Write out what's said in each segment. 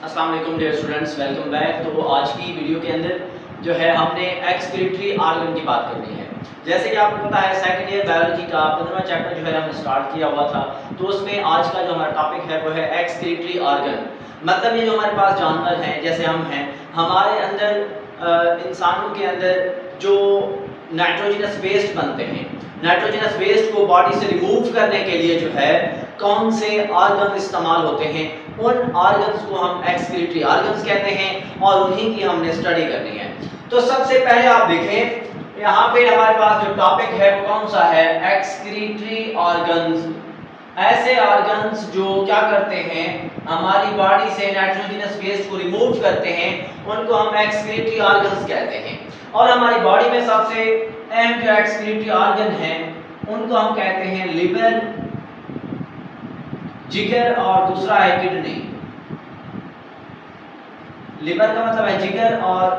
अस्सलाम वालेकुम dear students, welcome back. तो आज की वीडियो के अंदर जो है हमने एक्सक्रीटरी ऑर्गन की बात करनी है। जैसे कि आपको पता है सेकंड ईयर बायोलॉजी का 15वां चैप्टर जो है हमने स्टार्ट किया हुआ था, तो उसमें आज का जो हमारा टॉपिक है वो है एक्सक्रीटरी ऑर्गन। मतलब ये जो हमारे पास जानवर हैं जैसे हम हैं, हमारे अंदर इंसानों के अंदर जो नाइट्रोजनस वेस्ट बनते हैं, नाइट्रोजनस वेस्ट को बॉडी से रिमूव करने के लिए जो है कौन से ऑर्गन इस्तेमाल होते हैं, उन ऑर्गन्स को हम एक्सक्रीटरी ऑर्गन्स कहते हैं और उन्हीं की हमने स्टडी करनी है। तो सबसे पहले आप देखें यहाँ पे हमारे पास जो टॉपिक है वो कौन सा है, एक्सक्रीटरी ऑर्गन्स। ऐसे ऑर्गन्स जो क्या करते हैं, हमारी बॉडी से नाइट्रोजनस वेस्ट को रिमूव करते हैं, उनको हम एक्सक्रीटरी ऑर्गन्स कहते हैं। और हमारी बॉडी में सबसे अहम जो एक्सक्रीटरी ऑर्गन है उनको हम कहते हैं लिवर, जिगर और दूसरा है किडनी। लिवर का मतलब है जिगर और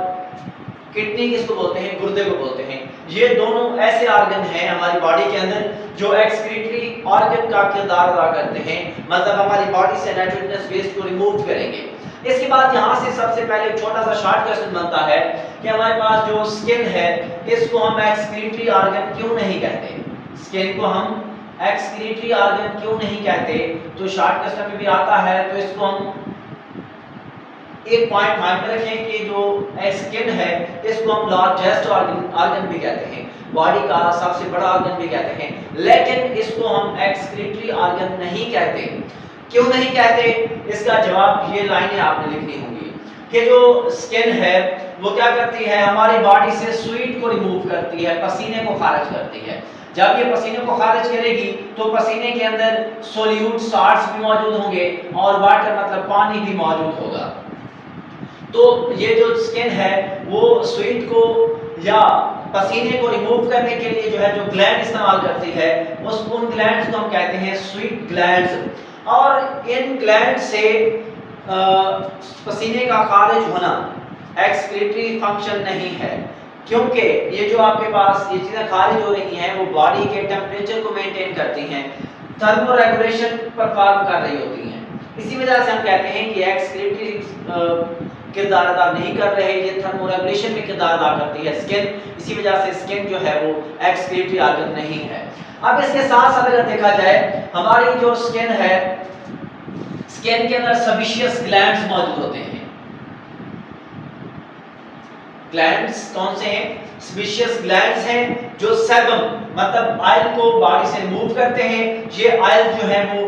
किडनी किसको बोलते हैं, गुर्दे को बोलते हैं। ये दोनों ऐसे ऑर्गन हैं हमारी बॉडी के अंदर जो एक्सक्रीटरी ऑर्गन का किरदार अदा करते हैं, मतलब हमारी बॉडी से नाइट्रोजनस वेस्ट को रिमूव करेंगे। इसके बाद यहाँ से सबसे पहले एक छोटा सा शॉर्ट क्वेश्चन बनता है कि हमारे पास जो स्किन है इसको हम एक्सक्रीटरी ऑर्गन क्यों नहीं कहते, स्किन को हम एक्सक्रीटरी ऑर्गन क्यों नहीं कहते। तो शॉर्ट क्वेश्चन में भी आता है, तो इसको हम एक पॉइंट माइंड में रखें कि जो स्किन है इसको हम लार्जेस्ट ऑर्गन भी कहते हैं, बॉडी का सबसे बड़ा ऑर्गन भी कहते हैं, लेकिन इसको हम एक्सक्रीटरी ऑर्गन नहीं कहते। क्यों नहीं कहते, इसका जवाब ये लाइनें आपने लिखनी होंगी कि जो स्किन है वो क्या करती है, हमारी बॉडी से स्वेट को रिमूव करती है, पसीने को खारिज करती है। जब ये पसीने को खारिज करेगी तो पसीने के अंदर सोल्यूट साल्ट्स भी मौजूद होंगे और वाटर मतलब पानी भी मौजूद होगा। तो ये जो स्किन है वो स्वेट को या पसीने को रिमूव करने के लिए जो है जो ग्लैंड इस्तेमाल करती है, उन ग्लैंड्स को हम कहते हैं स्वेट ग्लैंड्स। और इन ग्लैंड से पसीने का खारिज होना एक्सक्रीटरी फंक्शन नहीं है, क्योंकि ये जो आपके पास ये चीज़ें खारिज हो रही हैं वो बॉडी के टेम्परेचर को मेंटेन करती हैं, थर्मो रेगुलेशन परफॉर्म कर रही होती हैं। इसी वजह से हम कहते हैं कि एक्सक्रीटरी किरदार अदा नहीं कर रहे, ये थर्मो रेगुलेशन में किरदार अदा करती है स्किन। इसी वजह से स्किन जो है वो एक्सक्रीटरी ऑर्गन नहीं है। अब इसके साथ साथ अगर देखा जाए हमारी जो स्किन है, स्किन के अंदर सेबेशियस ग्लैंड्स मौजूद होते हैं। ग्लैंड्स कौन से हैं, सेबेशियस ग्लैंड्स हैं जो सेबम मतलब ऑयल को बॉडी से रिमूव करते हैं। ये ऑयल जो है वो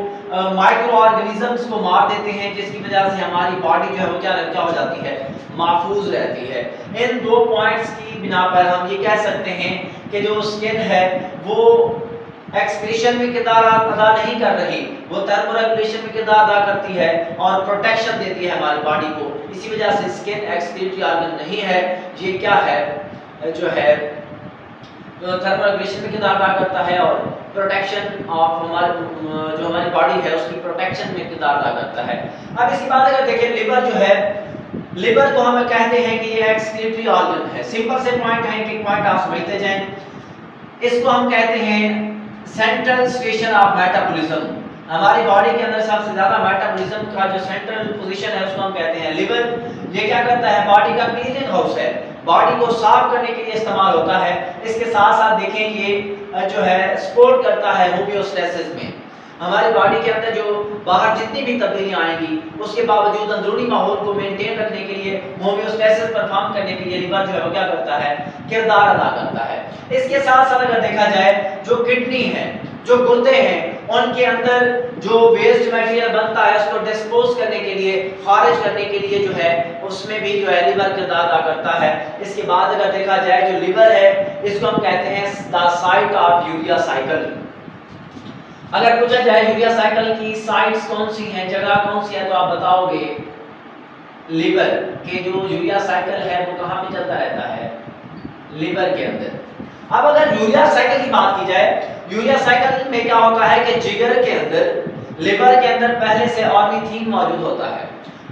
माइक्रो ऑर्गेनिजम्स को मार देते हैं, जिसकी वजह से हमारी बॉडी जो है वो क्या हो जाती है, महफूज रहती है। इन दो पॉइंट्स की बिना पर हम ये कह सकते हैं कि जो स्किन है वो एक्सक्रीशन में किरदार अदा नहीं कर रही, वो थर्मो रेगुलेशन में किरदार अदा करती है और प्रोटेक्शन देती है हमारी बॉडी को। इसी वजह से स्किन एक्सक्रीटरी ऑर्गन नहीं है, ये क्या है, जो है थर्मो रेगुलेशन में किरदार अदा करता है और प्रोटेक्शन ऑफ जो हमारी बॉडी है उसकी प्रोटेक्शन में किरदार अदा करता है। अब इसके बाद अगर देखें लिवर जो है, लिवर को हम कहते हैं कि ये एक्सक्रीटरी ऑर्गन है। सिंपल से पॉइंट है कि पॉइंट आप समझते जाएं। इसको हम कहते हैं सेंट्रल स्टेशन ऑफ मेटाबॉलिज्म। हमारी बॉडी के अंदर सबसे ज्यादा मेटाबॉलिज्म का जो सेंट्रल पोजीशन है उसको हम कहते हैं लिवर। ये क्या करता है, बॉडी का क्लीनिंग हाउस है, बॉडी को साफ करने के लिए इस्तेमाल होता है। इसके साथ साथ देखें ये जो है सपोर्ट करता है होमियोस्टेसिस में। हमारी बॉडी के अंदर जो बाहर जितनी भी तब्दीलियां आएंगी उसके बावजूद अंदरूनी माहौल को मेंटेन रखने के लिए, होमियोस्टेसिस परफॉर्म करने के लिए लिवर जो है वो क्या करता है, किरदार अदा करता है। इसके साथ साथ अगर देखा जाए जो किडनी है, जो गुर्दे हैं, उनके अंदर जो वेस्ट मटेरियल बनता है उसको डिस्पोज करने के लिए, खारिज करने के लिए जो है उसमें भी जो है लिवर किरदार अदा करता है। इसके बाद अगर देखा जाए जो लिवर है इसको हम कहते हैं the site of urea cycle. अगर पूछा जाए यूरिया साइकिल की साइट्स कौन सी हैं, जगह कौन सी है, तो आप बताओगे लिवर के जो यूरिया साइकिल है वो कहाँ पे चलता रहता है, लिवर के अंदर। अब अगर यूरिया साइकिल की बात की जाए, यूरिया साइकिल में क्या होता है कि जिगर के अंदर, लिवर के अंदर पहले से ऑर्निथीन मौजूद होता है।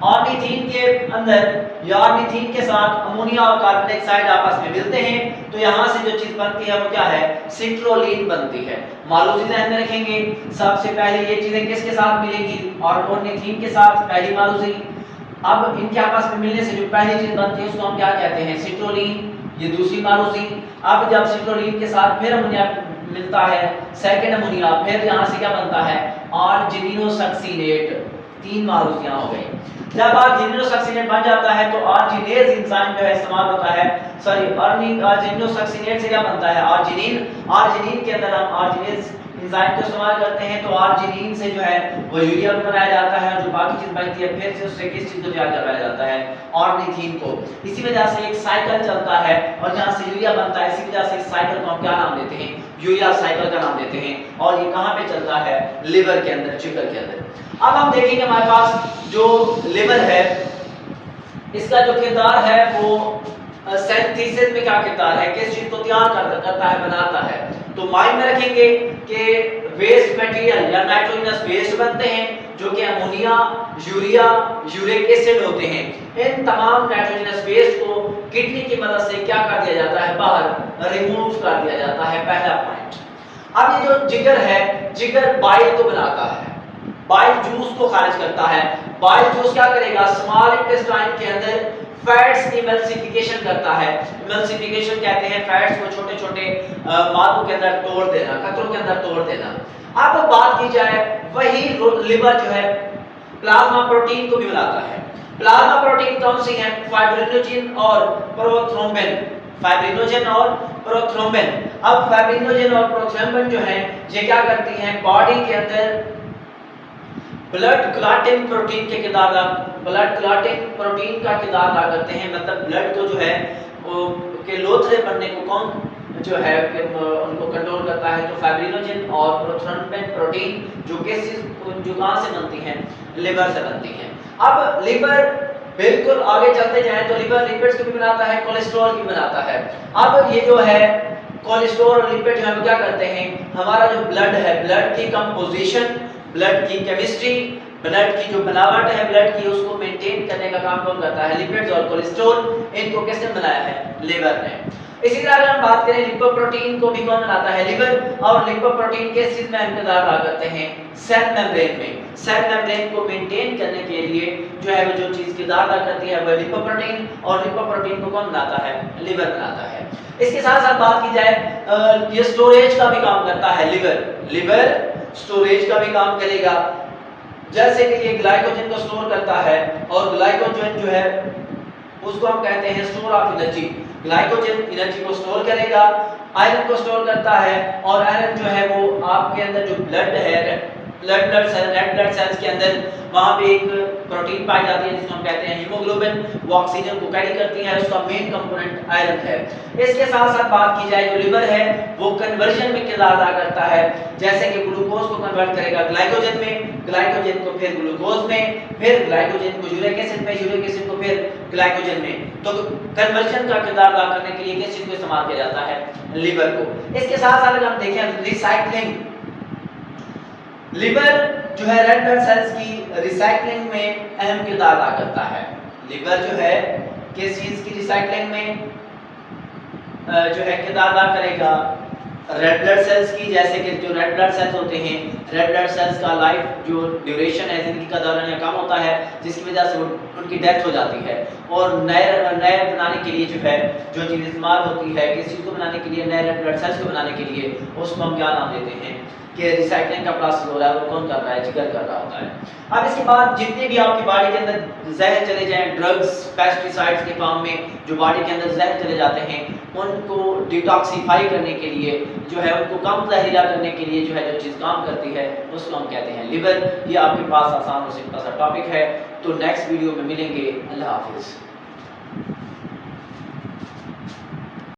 ऑर्निथीन के अंदर या ऑर्निथीन के साथ अमोनिया और कार्बन डाइऑक्साइड आपस में मिलते हैं, तो यहाँ से जो चीज बनती है वो क्या है, सिट्रोलिन बनती है। मालूजी ध्यान में रखेंगे, सबसे पहले ये चीजें किसके साथ मिलेंगी, और ऑर्निथीन के साथ, पहली मालूजी। अब इनके आपस में मिलने से जो पहली चीज बनती है उसको हम क्या कहते हैं, सिट्रोलीन, ये दूसरी मारोसीन। अब जब सिट्रोलीन के साथ फिर अमोनिया मिलता है, सेकंड अमोनिया, फिर यहाँ से क्या बनता है, आर्जिनिनोसक्सीनेट, 3 मारोसियां हो गई। जब आर्जिनिनोसक्सीनेट बन जाता है तो आर्जिनेज एंजाइम जो है इस्तेमाल होता है, सॉरी आर्जिनिनोसक्सीनेट से क्या बनता है, आर्जिनिन। आर्जिनिन के अंदर हम आर्जिनेज एंजाइम को इस्तेमाल करते हैं तो आर्जिनिन से जो है वो यूरिया बनाया जाता है, और जो बाकी चीज बनती है फिर से उससे किस चीज को तैयार करवाया जाता है, ऑर्निथीन को। इसी वजह से एक साइकिल चलता है और जहां से यूरिया बनता है, इसी वजह से इस साइकिल को हम क्या नाम देते हैं, यूरिया साइकिल का नाम देते हैं। और ये कहां पे चलता है, लिवर के अंदर, जिगर के अंदर। अब हम देखेंगे हमारे पास जो लिवर है इसका जो किरदार है वो सिंथेसिस में क्या किरदार है, किस चीज को तैयार करता है, बनाता है। तो माइंड में रखेंगे कि वेस्ट मटेरियल या नाइट्रोजनस वेस्ट बनते हैं जो कि अमोनिया, यूरिया, यूरिक एसिड होते हैं। इन तमाम नाइट्रोजनस वेस्ट को किडनी की मदद से क्या कर दिया जाता है, बाहर रिमूव कर दिया जाता है, पहला पॉइंट। अब ये जो जिगर है, जिगर बाइल को बनाता है, बाइल जूस को खारिज करता है। बाइल जूस क्या करेगा, स्मॉल इंटेस्टाइन के अंदर फैट्स की इमल्सिफिकेशन करता है। इमल्सिफिकेशन कहते हैं फैट्स को छोटे छोटे मादों के अंदर तोड़ देना, कतरों के अंदर तोड़ देना। अब बात की जाए, वही लिवर जो है प्लाज्मा प्रोटीन को भी बनाता है। प्लाज्मा प्रोटीन कौन सी है, फाइब्रिनोजेन और प्रोथ्रोम्बिन, फाइब्रिनोजेन और प्रोथ्रोम्बिन। अब फाइब्रिनोजेन और प्रोथ्रोम्बिन जो है ये क्या करती हैं, बॉडी के अंदर ब्लड क्लॉटिंग प्रोटीन के किरदार, ब्लड क्लॉटिंग प्रोटीन का किरदार अदा करते हैं। मतलब ब्लड को जो है वो के लोथड़े बनने को कौन जो है उनको कंट्रोल करता है, तो फाइब्रिनोजेन और प्रोथ्रोम्बिन प्रोटीन जो कहां से बनती हैं, लिवर से बनती हैं। अब लिवर बिल्कुल आगे चलते जाएं तो लिवर लिपिड्स को भी बनाता है, कोलेस्ट्रॉल भी बनाता है। अब ये जो है कोलेस्ट्रॉल और लिपिड जो हम क्या करते हैं, हमारा जो ब्लड है, ब्लड की कंपोजिशन, ब्लड की केमिस्ट्री, ब्लड की जो बनावट है ब्लड की, उसको मेंटेन करने का काम कौन करता है, लिपिड्स और कोलेस्ट्रॉल। इनको किसने बनाया है, लिवर ने। इसी तरह अगर हम बात करें लिपोप्रोटीन को भी कौन बनाता है, लिवर। और लिपोप्रोटीन किस चीज में किरदार अदा करते हैं, सेल मेम्ब्रेन में। सेल मेम्ब्रेन को मेंटेन करने के लिए जो है वो जो चीज किरदार अदा करती है वो लिपोप्रोटीन, और लिपोप्रोटीन को कौन बनाता है, लिवर बनाता है। इसके साथ साथ बात की जाए, ये स्टोरेज का भी काम करता है लिवर। लिवर स्टोरेज का भी काम करेगा, जैसे कि ये ग्लाइकोजन को स्टोर करता है, और ग्लाइकोजन जो है उसको हम कहते हैं store of energy. Glycogen energy को स्टोर करेगा, आयरन को स्टोर करता है, और आयरन जो है वो आपके अंदर जो ब्लड है, रेड ब्लड सेल्स के अंदर वहां पे एक प्रोटीन पाई जाती है जिसको हम कहते हैं हीमोग्लोबिन, वो ऑक्सीजन को कैरी करती है, उसका मेन कंपोनेंट आयरन है। इसके साथ साथ बात की जाए जो लिवर है वो कन्वर्जन में किरदार अदा करता है, जैसे कि ग्लूकोज को कन्वर्ट करेगा ग्लाइकोजन में, ग्लाइकोजन को फिर ग्लूकोज में, फिर ग्लाइकोजन को यूरिक एसिड में, यूरिक एसिड को फिर ग्लाइकोजन में। तो कन्वर्जन का किरदार अदा करने के लिए किस चीज को इस्तेमाल किया जाता है, लिवर को। इसके साथ साथ अगर हम देखें रिसाइक्लिंग, लिवर जो है रेड ब्लड सेल्स की रिसाइक्लिंग में अहम किरदार अदा करता है। लिवर जो है किस चीज की रिसाइक्लिंग में जो है किरदार अदा करेगा, रेड ब्लड सेल्स की। जैसे कि जो रेड ब्लड सेल्स होते हैं, रेड ब्लड सेल्स का लाइफ जो ड्यूरेशन है, जिंदगी का दौरान कम होता है, जिसकी वजह से उनकी डेथ हो जाती है। और नए बनाने के लिए जो है जो चीज़ इस्तेमाल होती है, किस चीज़ को बनाने के लिए, नए रेड ब्लड सेल्स को बनाने के लिए, उसको हम क्या नाम देते हैं कि रिसाइक्लिंग का प्रोसेस हो रहा है, वो कौन कर रहा है, जिगर कर रहा होता है। अब इसके बाद जितने भी आपकी बॉडी के अंदर जहर चले जाएं, ड्रग्स, पेस्टिसाइड्स के फॉर्म में जो बॉडी के अंदर जहर चले जाते हैं, उनको डिटॉक्सिफाई करने के लिए जो है, उनको कम जहरीला करने के लिए जो है जो चीज़ काम करती है उसको हम कहते हैं लिवर। ये आपके पास आसान और सिंपल सा टॉपिक है। तो नेक्स्ट वीडियो में मिलेंगे। अल्लाह हाफिज़।